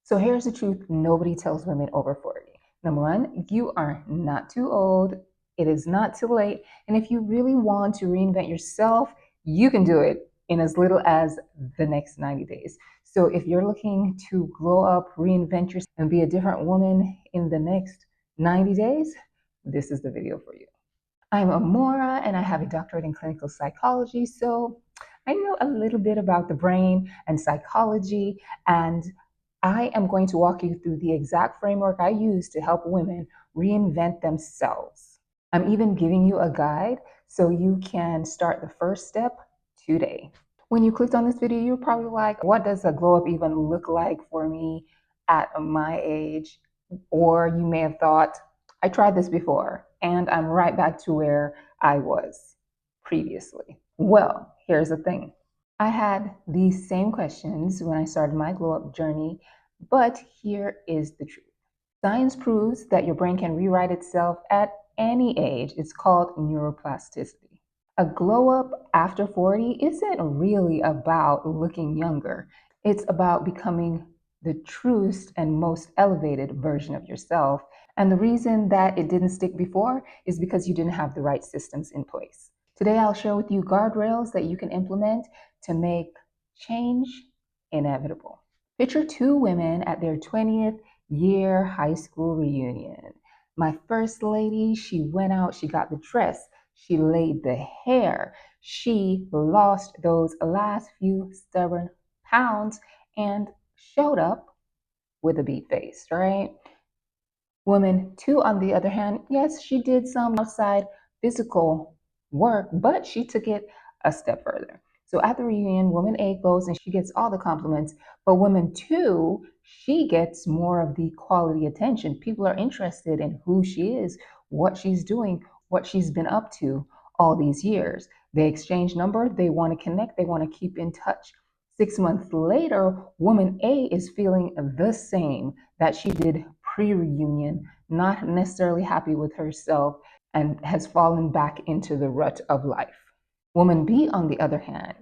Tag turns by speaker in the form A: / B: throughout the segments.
A: So here's the truth nobody tells women over 40. Number one, you are not too old. It is not too late. And if you really want to reinvent yourself, you can do it in as little as the next 90 days. So if you're looking to glow up, reinvent yourself, and be a different woman in the next 90 days, this is the video for you. I'm Amora and I have a doctorate in clinical psychology. So I know a little bit about the brain and psychology, and I am going to walk you through the exact framework I use to help women reinvent themselves. I'm even giving you a guide so you can start the first step today. When you clicked on this video, you're probably like, what does a glow up even look like for me at my age? Or you may have thought, I tried this before and I'm right back to where I was previously. Well, here's the thing. I had these same questions when I started my glow up journey, but here is the truth. Science proves that your brain can rewrite itself at any age. It's called neuroplasticity. A glow up after 40 isn't really about looking younger. It's about becoming the truest and most elevated version of yourself. And the reason that it didn't stick before is because you didn't have the right systems in place. Today, I'll share with you guardrails that you can implement to make change inevitable. Picture two women at their 20th year high school reunion. My first lady, she went out, she got the dress, she laid the hair, she lost those last few stubborn pounds and showed up with a beat face, right? Woman two, on the other hand, yes, she did some outside physical work, but she took it a step further. So at the reunion, woman A goes and she gets all the compliments, but woman two, she gets more of the quality attention. People are interested in who she is, what she's doing, what she's been up to all these years. They exchange number, they want to connect, they want to keep in touch. 6 months later, woman A is feeling the same that she did pre-reunion, not necessarily happy with herself, and has fallen back into the rut of life. Woman B, on the other hand,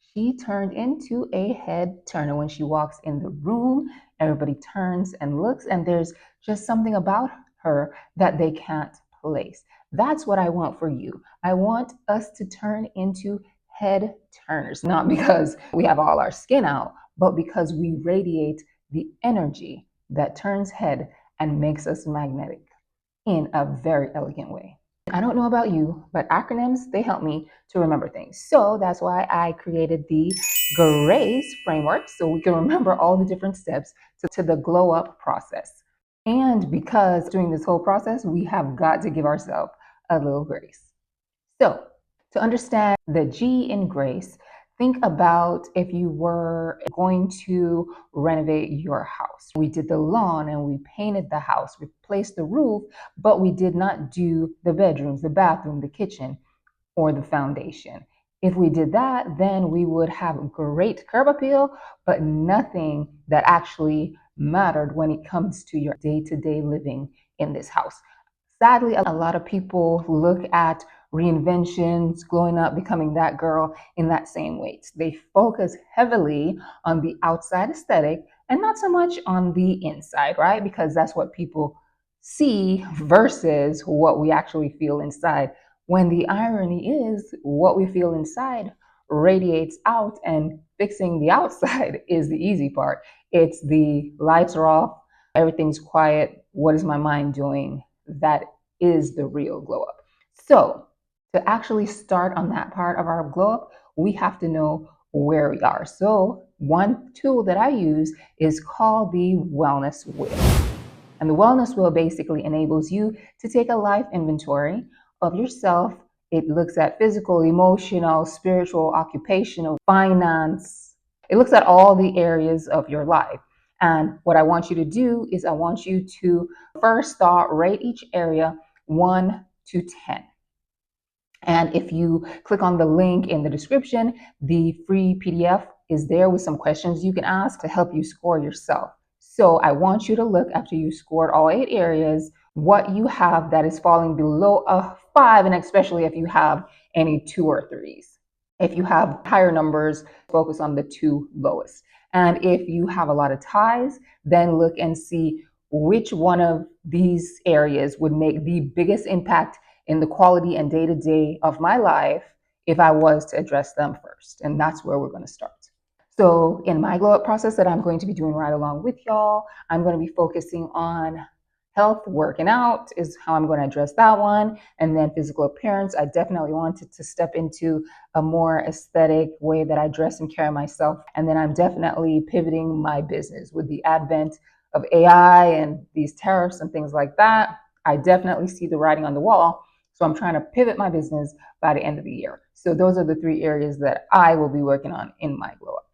A: she turned into a head turner. When she walks in the room, everybody turns and looks, and there's just something about her that they can't place. That's what I want for you. I want us to turn into head turners, not because we have all our skin out, but because we radiate the energy that turns head and makes us magnetic in a very elegant way. I don't know about you, but acronyms, they help me to remember things. So that's why I created the G.R.A.C.E framework so we can remember all the different steps to the glow up process. And because during this whole process, we have got to give ourselves a little grace. So to understand the G in grace, think about if you were going to renovate your house. We did the lawn and we painted the house, replaced the roof, but we did not do the bedrooms, the bathroom, the kitchen, or the foundation. If we did that, then we would have great curb appeal, but nothing that actually mattered when it comes to your day-to-day living in this house. Sadly, a lot of people look at reinventions, glowing up, becoming that girl in that same way. They focus heavily on the outside aesthetic and not so much on the inside, right? Because that's what people see versus what we actually feel inside. When the irony is, what we feel inside radiates out, and fixing the outside is the easy part. It's the lights are off, everything's quiet. What is my mind doing? That is the real glow up. So to actually start on that part of our glow up, we have to know where we are. So one tool that I use is called the wellness wheel. And the wellness wheel basically enables you to take a life inventory of yourself. It looks at physical, emotional, spiritual, occupational, finance. It looks at all the areas of your life. And what I want you to do is I want you to first thought rate each area 1 to 10. And if you click on the link in the description, the free PDF is there with some questions you can ask to help you score yourself. So I want you to look, after you scored all 8 areas, what you have that is falling below a 5, and especially if you have any 2 or 3s. If you have higher numbers, focus on the 2 lowest. And if you have a lot of ties, then look and see which one of these areas would make the biggest impact in the quality and day-to-day of my life if I was to address them first. And that's where we're going to start. So in my glow up process that I'm going to be doing right along with y'all, I'm going to be focusing on health, working out is how I'm going to address that one. And then physical appearance, I definitely wanted to step into a more aesthetic way that I dress and carry myself. And then I'm definitely pivoting my business with the advent of AI and these tariffs and things like that. I definitely see the writing on the wall. So I'm trying to pivot my business by the end of the year. So those are the 3 areas that I will be working on in my glow up.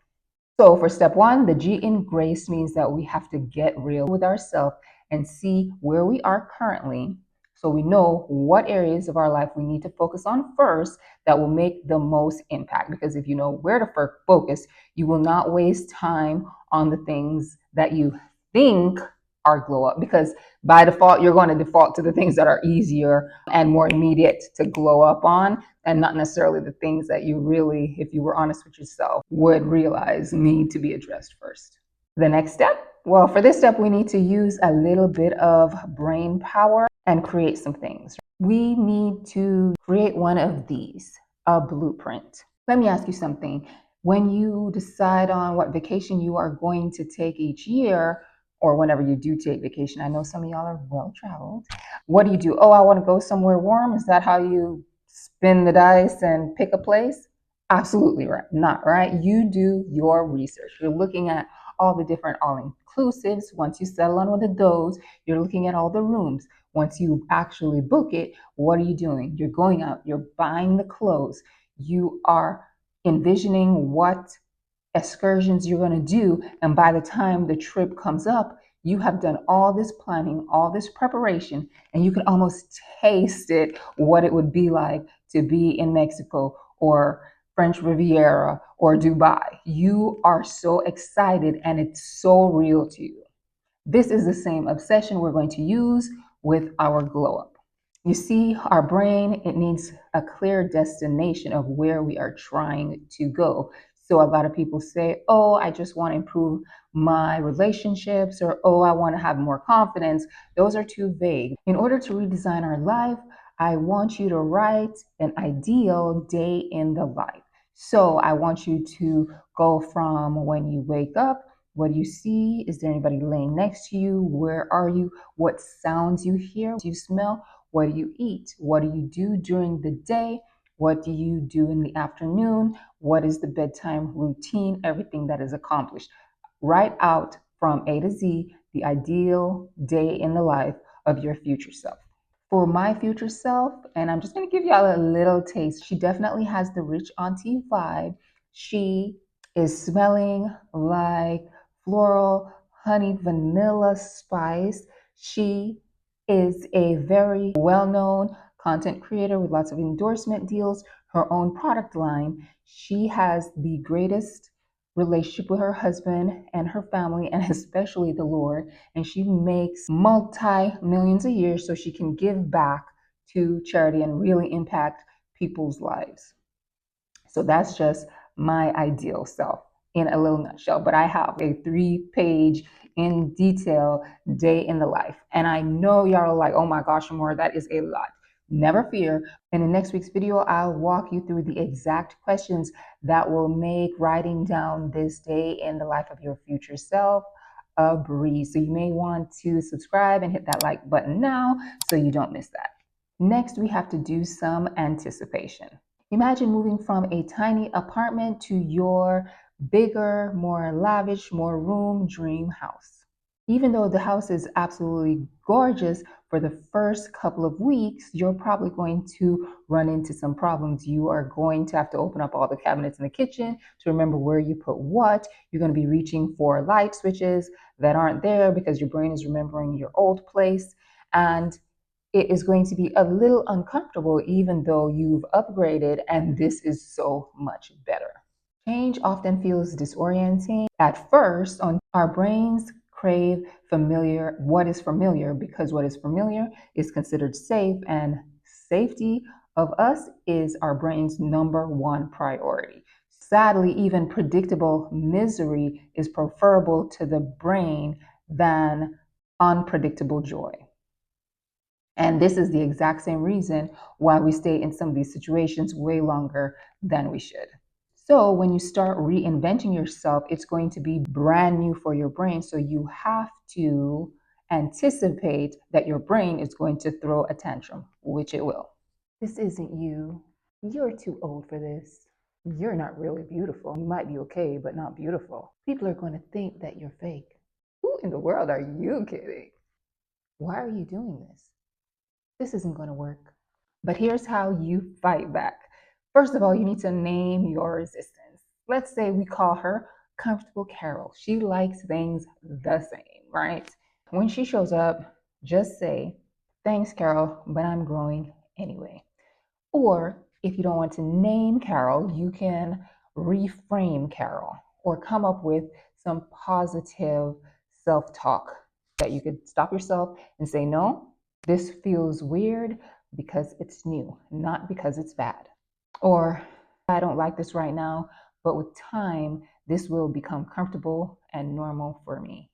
A: So for step 1, the G in grace means that we have to get real with ourselves and see where we are currently so we know what areas of our life we need to focus on first that will make the most impact. Because if you know where to focus, you will not waste time on the things that you think are glow up, because by default, you're going to default to the things that are easier and more immediate to glow up on, and not necessarily the things that you really, if you were honest with yourself, would realize need to be addressed first. The next step, well, for this step, we need to use a little bit of brain power and create some things. We need to create one of these, a blueprint. Let me ask you something. When you decide on what vacation you are going to take each year, or whenever you do take vacation, I know some of y'all are well traveled. What do? Oh, I want to go somewhere warm. Is that how you spin the dice and pick a place? Absolutely right. Not right. You do your research. You're looking at all the different all-inclusives. Once you settle on one of those, you're looking at all the rooms. Once you actually book it, what are you doing? You're going out, you're buying the clothes, you are envisioning what excursions you're going to do. And by the time the trip comes up, you have done all this planning, all this preparation, and you can almost taste it, what it would be like to be in Mexico or French Riviera or Dubai. You are so excited and it's so real to you. This is the same obsession we're going to use with our glow up. You see, our brain, it needs a clear destination of where we are trying to go. So a lot of people say, oh, I just want to improve my relationships, or oh, I want to have more confidence. Those are too vague. In order to redesign our life, I want you to write an ideal day in the life. So I want you to go from when you wake up. What do you see? Is there anybody laying next to you? Where are you? What sounds you hear? Do you smell? What do you eat? What do you do during the day? What do you do in the afternoon? What is the bedtime routine? Everything that is accomplished. Write out from A to Z the ideal day in the life of your future self. For my future self, and I'm just going to give y'all a little taste, she definitely has the rich auntie vibe. She is smelling like floral, honey, vanilla spice. She is a very well-known content creator with lots of endorsement deals, her own product line. She has the greatest relationship with her husband and her family, and especially the Lord. And she makes multi-millions a year so she can give back to charity and really impact people's lives. So that's just my ideal self in a little nutshell. But I have a 3-page in detail day in the life. And I know y'all are like, oh my gosh, Amor, that is a lot. Never fear. And in next week's video, I'll walk you through the exact questions that will make writing down this day in the life of your future self a breeze. So you may want to subscribe and hit that like button now so you don't miss that. Next, we have to do some anticipation. Imagine moving from a tiny apartment to your bigger, more lavish, more room dream house. Even though the house is absolutely gorgeous, for the first couple of weeks, you're probably going to run into some problems. You are going to have to open up all the cabinets in the kitchen to remember where you put what. You're going to be reaching for light switches that aren't there because your brain is remembering your old place. And it is going to be a little uncomfortable, even though you've upgraded and this is so much better. Change often feels disorienting at first. On our brains crave what is familiar, because what is familiar is considered safe, and safety of us is our brain's number one priority. Sadly, even predictable misery is preferable to the brain than unpredictable joy. And this is the exact same reason why we stay in some of these situations way longer than we should. So, when you start reinventing yourself, it's going to be brand new for your brain. So, you have to anticipate that your brain is going to throw a tantrum, which it will. This isn't you. You're too old for this. You're not really beautiful. You might be okay, but not beautiful. People are going to think that you're fake. Who in the world are you kidding? Why are you doing this? This isn't going to work. But here's how you fight back. First of all, you need to name your resistance. Let's say we call her Comfortable Carol. She likes things the same, right? When she shows up, just say, "Thanks, Carol, but I'm growing anyway." Or if you don't want to name Carol, you can reframe Carol or come up with some positive self talk that you could stop yourself and say, "No, this feels weird because it's new, not because it's bad." Or, "I don't like this right now, but with time, this will become comfortable and normal for me."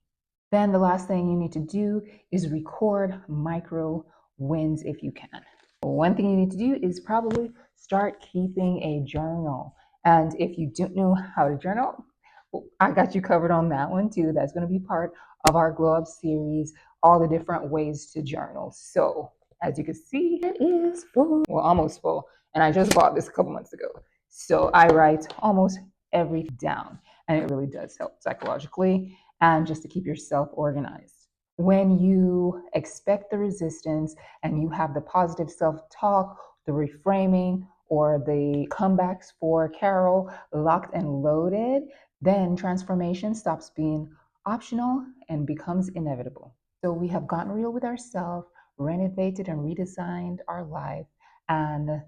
A: Then the last thing you need to do is record micro wins if you can. One thing you need to do is probably start keeping a journal. And if you don't know how to journal, I got you covered on that one too. That's going to be part of our Glow Up series, all the different ways to journal. So, as you can see, it is full, well, almost full. And I just bought this a couple months ago. So, I write almost everything down, and it really does help psychologically and just to keep yourself organized. When you expect the resistance and you have the positive self talk, the reframing, or the comebacks for Carol locked and loaded, then transformation stops being optional and becomes inevitable. So we have gotten real with ourselves, renovated and redesigned our life, and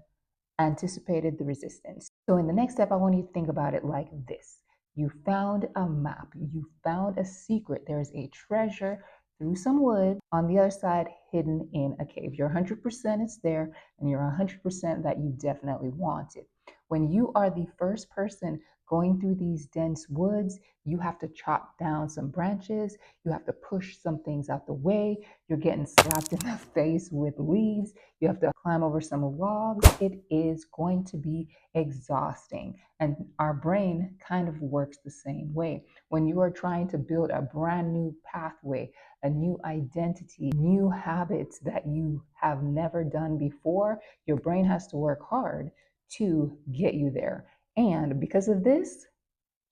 A: anticipated the resistance. So in the next step, I want you to think about it like this. You found a map, you found a secret. There's a treasure through some wood on the other side, hidden in a cave. You're 100% it's there, and you're 100% that you definitely want it. When you are the first person going through these dense woods, you have to chop down some branches, you have to push some things out the way, you're getting slapped in the face with leaves, you have to climb over some logs. It is going to be exhausting. And our brain kind of works the same way. When you are trying to build a brand new pathway, a new identity, new habits that you have never done before, your brain has to work hard to get you there. And because of this,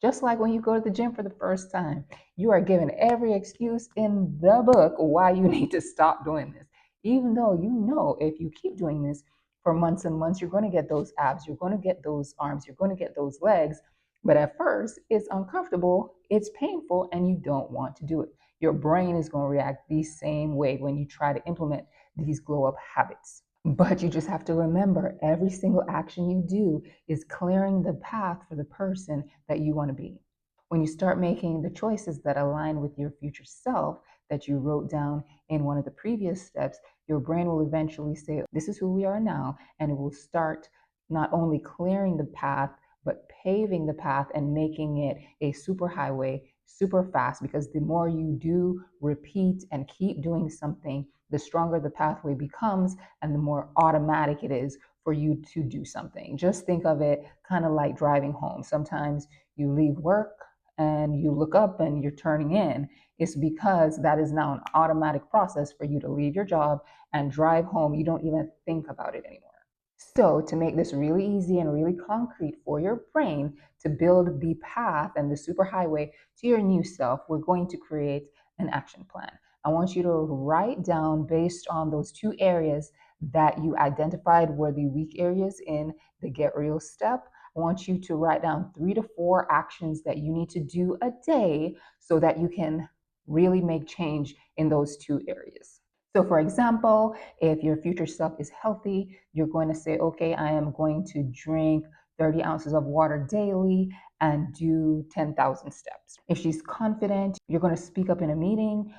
A: just like when you go to the gym for the first time, you are given every excuse in the book why you need to stop doing this. Even though you know if you keep doing this for months and months, you're going to get those abs, you're going to get those arms, you're going to get those legs. But at first, it's uncomfortable, it's painful, and you don't want to do it. Your brain is going to react the same way when you try to implement these glow up habits. But you just have to remember every single action you do is clearing the path for the person that you want to be. When you start making the choices that align with your future self that you wrote down in one of the previous steps, your brain will eventually say, "This is who we are now." And it will start not only clearing the path, but paving the path and making it a super highway, super fast. Because the more you do, repeat, and keep doing something, the stronger the pathway becomes and the more automatic it is for you to do something. Just think of it kind of like driving home. Sometimes you leave work and you look up and you're turning in. It's because that is now an automatic process for you to leave your job and drive home. You don't even think about it anymore. So, to make this really easy and really concrete for your brain to build the path and the superhighway to your new self, we're going to create an action plan. I want you to write down, based on those two areas that you identified were the weak areas in the Get Real step. I want you to write down 3 to 4 actions that you need to do a day so that you can really make change in those two areas. So, for example, if your future self is healthy, you're going to say, "Okay, I am going to drink 30 ounces of water daily and do 10,000 steps." If she's confident, you're going to speak up in a meeting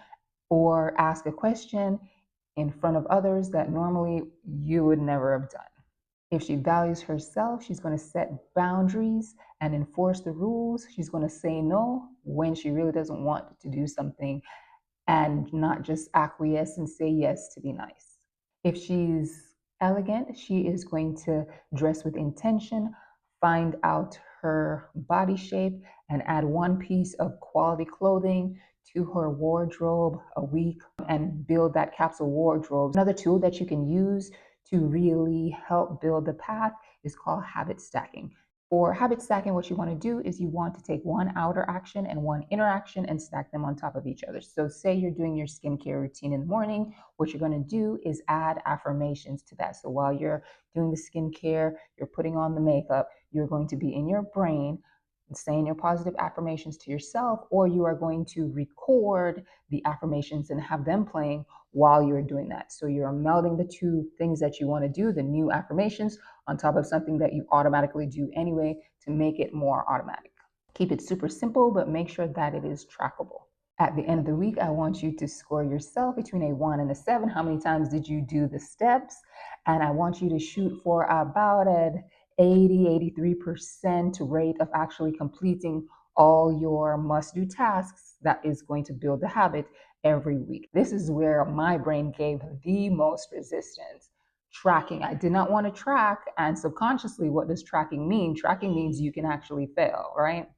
A: or ask a question in front of others that normally you would never have done. If she values herself, she's going to set boundaries and enforce the rules. She's going to say no when she really doesn't want to do something and not just acquiesce and say yes to be nice. If she's elegant, she is going to dress with intention, find out her body shape, and add one piece of quality clothing to her wardrobe a week and build that capsule wardrobe. Another tool that you can use to really help build the path is called habit stacking. For habit stacking, what you want to do is you want to take one outer action and one inner action and stack them on top of each other. So say you're doing your skincare routine in the morning, what you're going to do is add affirmations to that. So while you're doing the skincare, you're putting on the makeup, you're going to be in your brain saying your positive affirmations to yourself, or you are going to record the affirmations and have them playing while you're doing that. So you're melding the two things that you want to do, the new affirmations, on top of something that you automatically do anyway to make it more automatic. Keep it super simple, but make sure that it is trackable. At the end of the week, I want you to score yourself between a 1 and a 7. How many times did you do the steps? And I want you to shoot for about an 83% rate of actually completing all your must-do tasks that is going to build the habit every week. This is where my brain gave the most resistance. Tracking. I did not want to track. And subconsciously, what does tracking mean? Tracking means you can actually fail, right?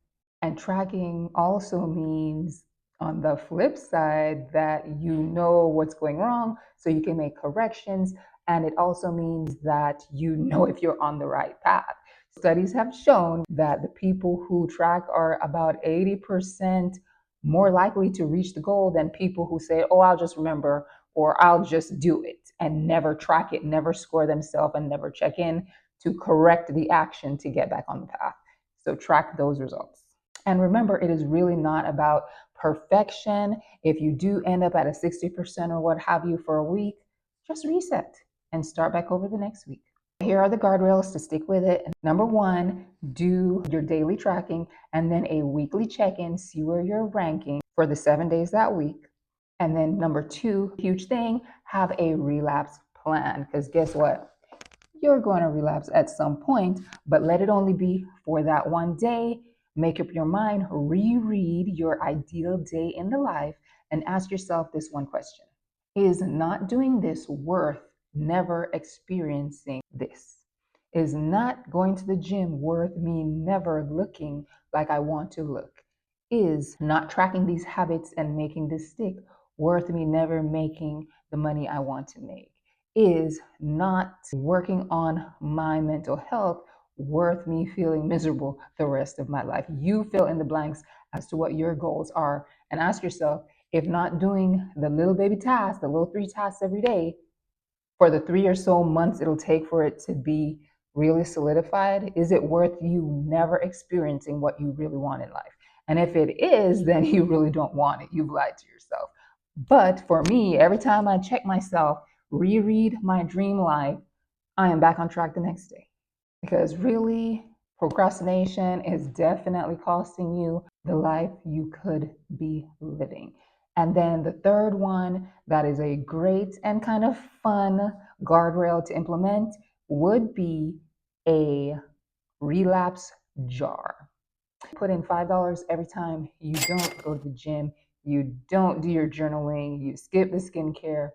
A: And tracking also means, on the flip side, that you know what's going wrong so you can make corrections. And it also means that you know if you're on the right path. Studies have shown that the people who track are about 80% more likely to reach the goal than people who say, oh, I'll just remember, or I'll just do it, and never track it, never score themselves, and never check in to correct the action to get back on the path. So track those results. And remember, it is really not about perfection. If you do end up at a 60% or what have you for a week, just reset and start back over the next week. Here are the guardrails to stick with it. Number one, do your daily tracking and then a weekly check-in, see where you're ranking for the 7 days that week. And then number two, huge thing, have a relapse plan. Because guess what? You're going to relapse at some point, but let it only be for that one day. Make up your mind, reread your ideal day in the life, and ask yourself this one question. Is not doing this worth never experiencing this? Is not going to the gym worth me never looking like I want to look? Is not tracking these habits and making this stick worth me never making the money I want to make? Is not working on my mental health worth me feeling miserable the rest of my life? You fill in the blanks as to what your goals are and ask yourself, if not doing the little baby tasks, the little 3 tasks every day, for the 3 or so months it'll take for it to be really solidified, is it worth you never experiencing what you really want in life? And if it is, then you really don't want it. You've lied to yourself. But for me, every time I check myself, reread my dream life, I am back on track the next day. Because really, procrastination is definitely costing you the life you could be living. And then the third one, that is a great and kind of fun guardrail to implement, would be a relapse jar. Put in $5 every time you don't go to the gym, you don't do your journaling, you skip the skincare,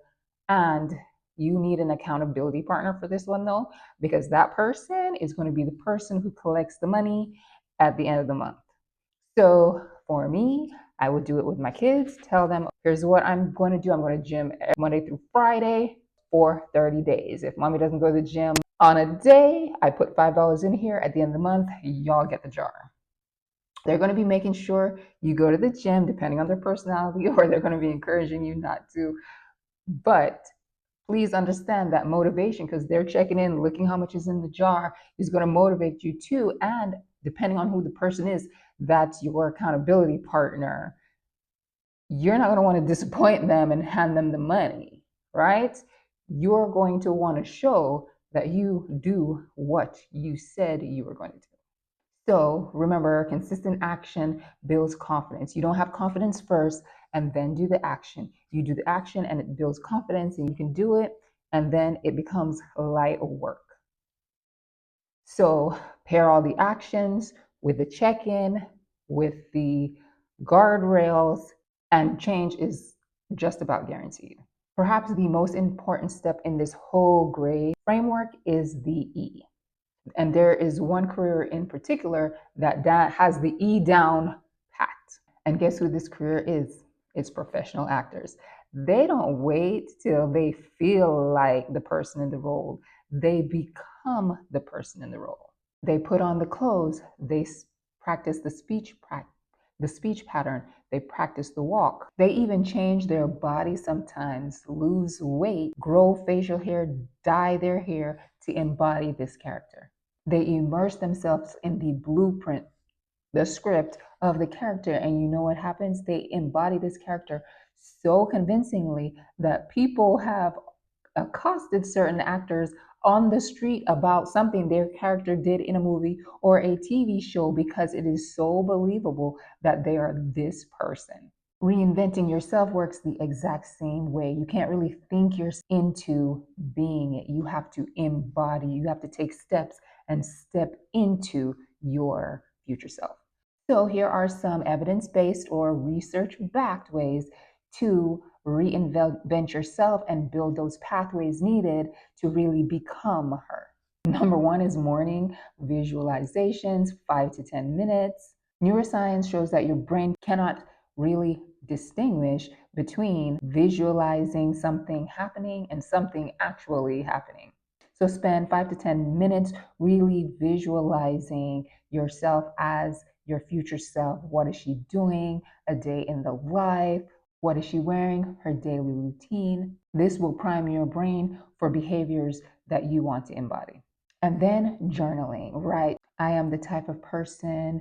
A: and you need an accountability partner for this one though, because that person is going to be the person who collects the money at the end of the month. So for me, I would do it with my kids, tell them, here's what I'm going to do. I'm going to gym Monday through Friday for 30 days. If mommy doesn't go to the gym on a day, I put $5 in here. At the end of the month, y'all get the jar. They're going to be making sure you go to the gym, depending on their personality, or they're going to be encouraging you not to. But please understand that motivation, because they're checking in, looking how much is in the jar, is going to motivate you too. And depending on who the person is, that's your accountability partner. You're not going to want to disappoint them and hand them the money, right? You're going to want to show that you do what you said you were going to do. So remember, consistent action builds confidence. You don't have confidence first and then do the action. You do the action and it builds confidence and you can do it, and then it becomes light work. So pair all the actions with the check-in, with the guardrails, and change is just about guaranteed. Perhaps the most important step in this whole GRACE framework is the E. And there is one career in particular that has the E down pat. And guess who this career is? It's professional actors. They don't wait till they feel like the person in the role. They become the person in the role. They put on the clothes. They practice the speech pattern. They practice the walk. They even change their body sometimes, lose weight, grow facial hair, dye their hair to embody this character. They immerse themselves in the blueprint, the script of the character, and you know what happens? They embody this character so convincingly that people have accosted certain actors on the street about something their character did in a movie or a TV show because it is so believable that they are this person. Reinventing yourself works the exact same way. You can't really think yourself into being it. You have to embody, you have to take steps and step into your future self. So, here are some evidence based or research backed ways to reinvent yourself and build those pathways needed to really become her. Number one is morning visualizations, 5 to 10 minutes. Neuroscience shows that your brain cannot really distinguish between visualizing something happening and something actually happening. So spend 5 to 10 minutes really visualizing yourself as your future self. What is she doing? A day in the life. What is she wearing? Her daily routine. This will prime your brain for behaviors that you want to embody. And then journaling, right? I am the type of person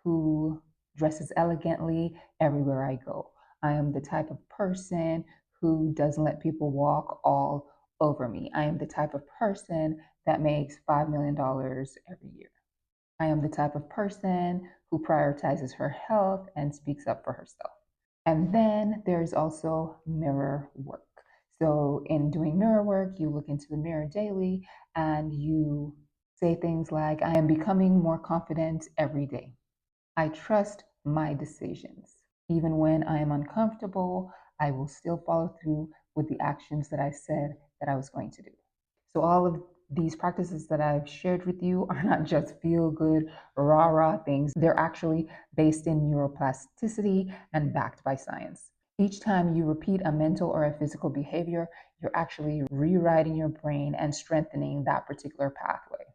A: who dresses elegantly everywhere I go. I am the type of person who doesn't let people walk all over me. I am the type of person that makes $5 million every year. I am the type of person who prioritizes her health and speaks up for herself. And then there's also mirror work. So, in doing mirror work, you look into the mirror daily and you say things like, I am becoming more confident every day. I trust my decisions. Even when I am uncomfortable, I will still follow through with the actions that I said that I was going to do. So, all of these practices that I've shared with you are not just feel good, rah rah things. They're actually based in neuroplasticity and backed by science. Each time you repeat a mental or a physical behavior, you're actually rewriting your brain and strengthening that particular pathway.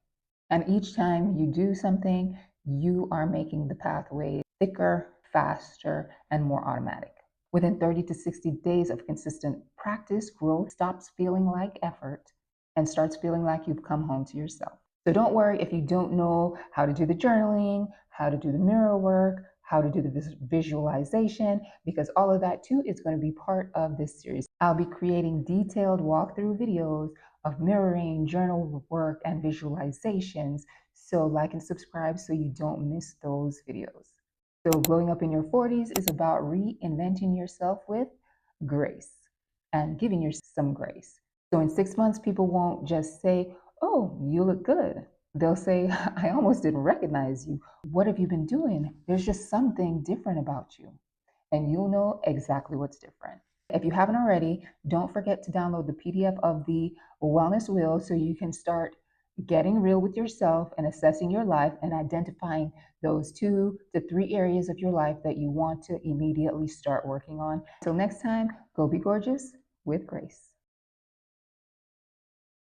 A: And each time you do something, you are making the pathway thicker, faster, and more automatic. Within 30 to 60 days of consistent practice, growth stops feeling like effort and starts feeling like you've come home to yourself. So don't worry if you don't know how to do the journaling, how to do the mirror work, how to do the visualization, because all of that too is going to be part of this series. I'll be creating detailed walkthrough videos of mirroring, journal work, and visualizations. So like and subscribe so you don't miss those videos. So glowing up in your 40s is about reinventing yourself with grace and giving yourself some grace. So in 6 months, people won't just say, oh, you look good. They'll say, I almost didn't recognize you. What have you been doing? There's just something different about you. And you'll know exactly what's different. If you haven't already, don't forget to download the PDF of the Wellness Wheel so you can start getting real with yourself and assessing your life and identifying those 2 to 3 areas of your life that you want to immediately start working on. Until next time, go be gorgeous with grace.